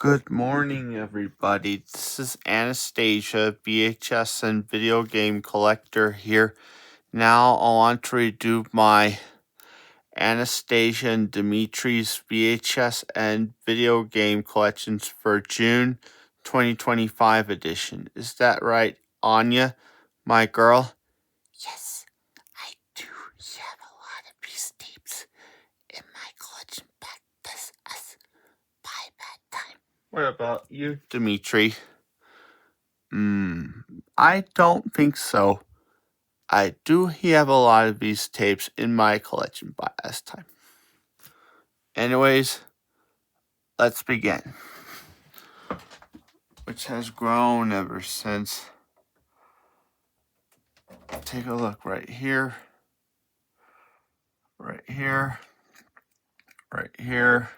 Good morning, everybody. This is Anastasia, VHS and video game collector here. Now I want to redo my Anastasia and Dimitri's VHS and video game collections for June 2025 edition. Is that right, Anya, my girl? Yes, I do have a lot of these tapes in my collection back this us by that time. What about you, Dimitri? I don't think so. I do have a lot of these tapes in my collection by this time. Anyways, let's begin. Which has grown ever since. Take a look right here. Right here. Right here.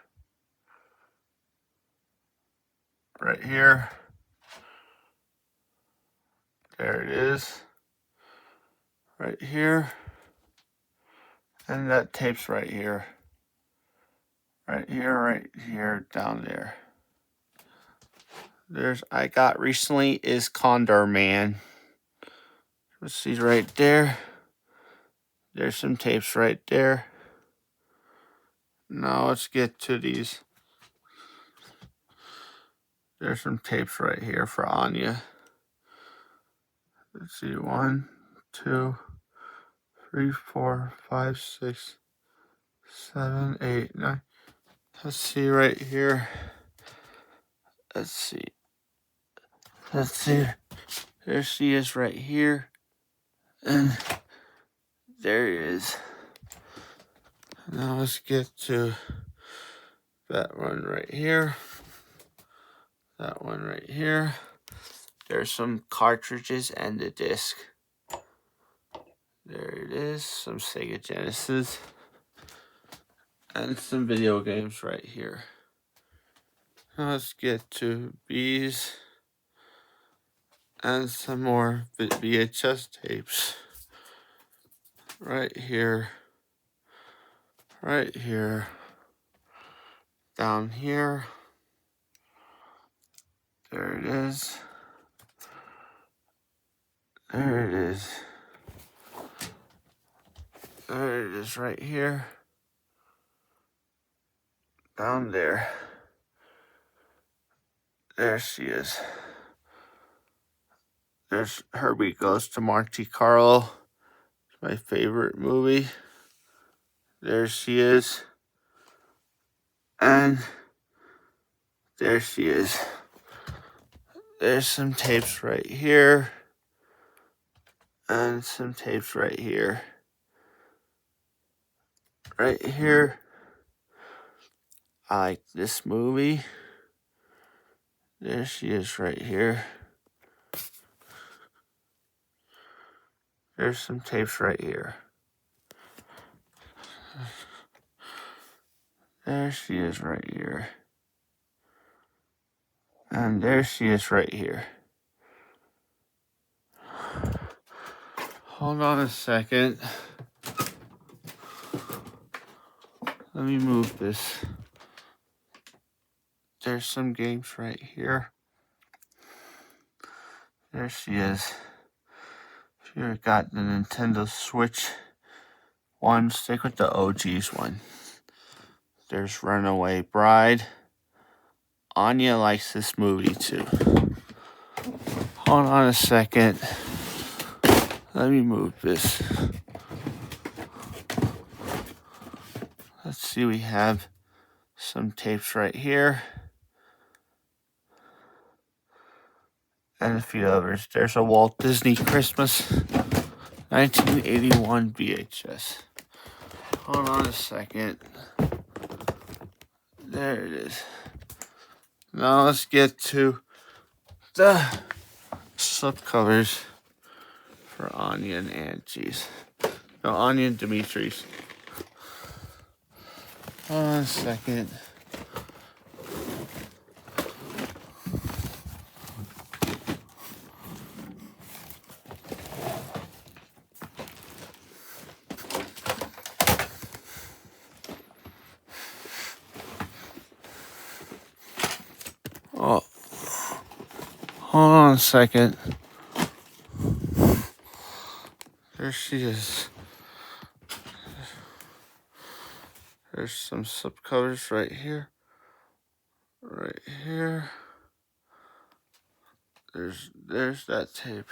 Right here. There it is. Right here. And that tape's right here. Right here, down there. I got recently is Condor Man. Let's see right there. There's some tapes right there. Now let's get to these. There's some tapes right here for Anya. Let's see, 1, 2, 3, 4, 5, 6, 7, 8, 9. Let's see right here. Let's see. There she is right here. And there he is. Now let's get to that one right here. That one right here. There's some cartridges and the disc. There it is. Some Sega Genesis. And some video games right here. Now let's get to these. And some more VHS tapes. Right here. Right here. Down here. There it is. There it is. There it is right here. Down there. There she is. There's Herbie Goes to Monte Carlo. It's my favorite movie. There she is. And there she is. There's some tapes right here. And some tapes right here. Right here. I like this movie. There she is right here. There's some tapes right here. There she is right here. And there she is right here. Hold on a second. Let me move this. There's some games right here. There she is. If you got the Nintendo Switch one, stick with the OG's one. There's Runaway Bride. Anya likes this movie too. Hold on a second. Let me move this. Let's see, we have some tapes right here. And a few others. There's a Walt Disney Christmas 1981 VHS. Hold on a second. There it is. Now let's get to the slipcovers for Anya and Angie's. No, Anya and Dimitri's. Hold on a second. on a second. There she is. There's some slipcovers right here. Right here. There's that tape.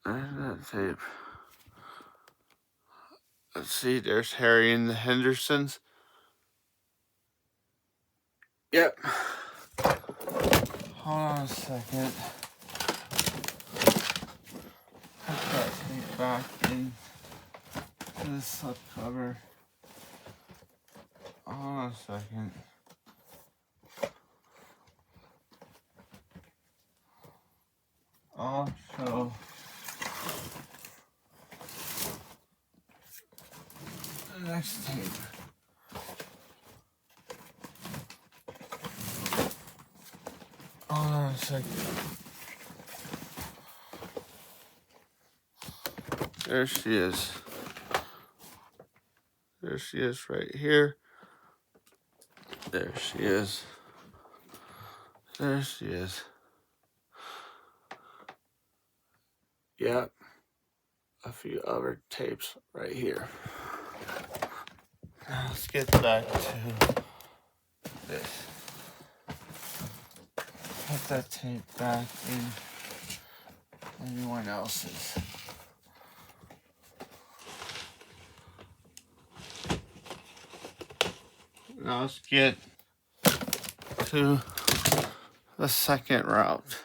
There's that tape. Let's see, there's Harry and the Hendersons. Yep. Hold on a second. Put that tape back in the slipcover. Hold on a second. I'll show the next tape. Hold on a second. There she is. There she is right here. There she is. There she is. Yep. A few other tapes right here. Now let's get back to this. Put that tape back in anyone else's. Now let's get to the second route.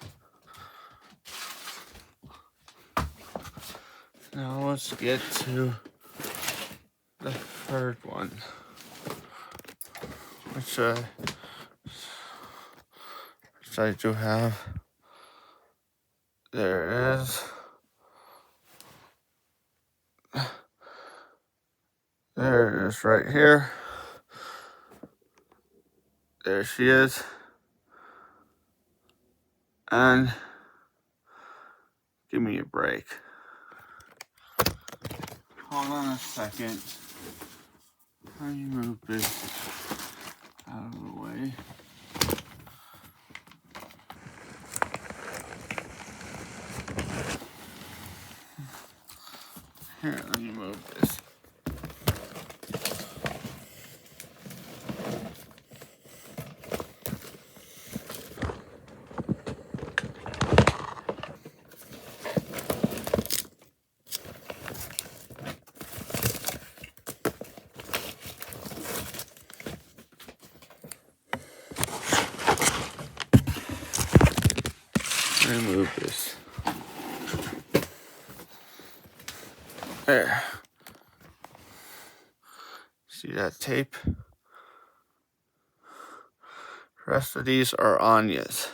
Now let's get to the third one, which I do have. There it is. There it is right here. There she is. And give me a break. Hold on a second. Let me move this out of the way. Here, let me move this. Remove this. There. See that tape? The rest of these are Anya's.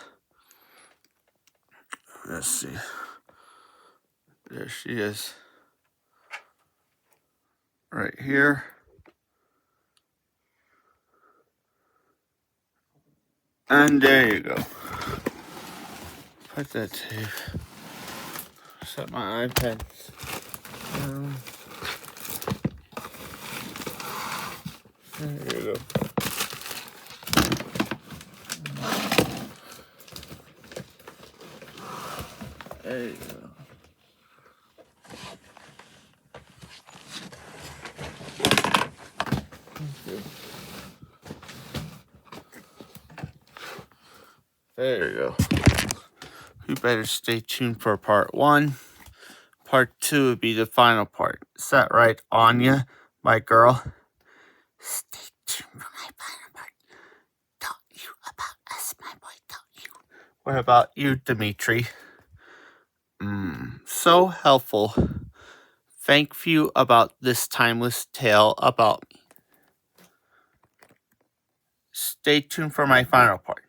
Let's see. There she is. Right here. And there you go. Put that tape. Set my iPad down. There you go. There you go. There you go. You better stay tuned for part 1. Part 2 would be the final part. Is that right, Anya, my girl? Stay tuned for my final part. Don't you about us, my boy, don't you? What about you, Dimitri? So helpful. Thank you about this timeless tale about me. Stay tuned for my final part.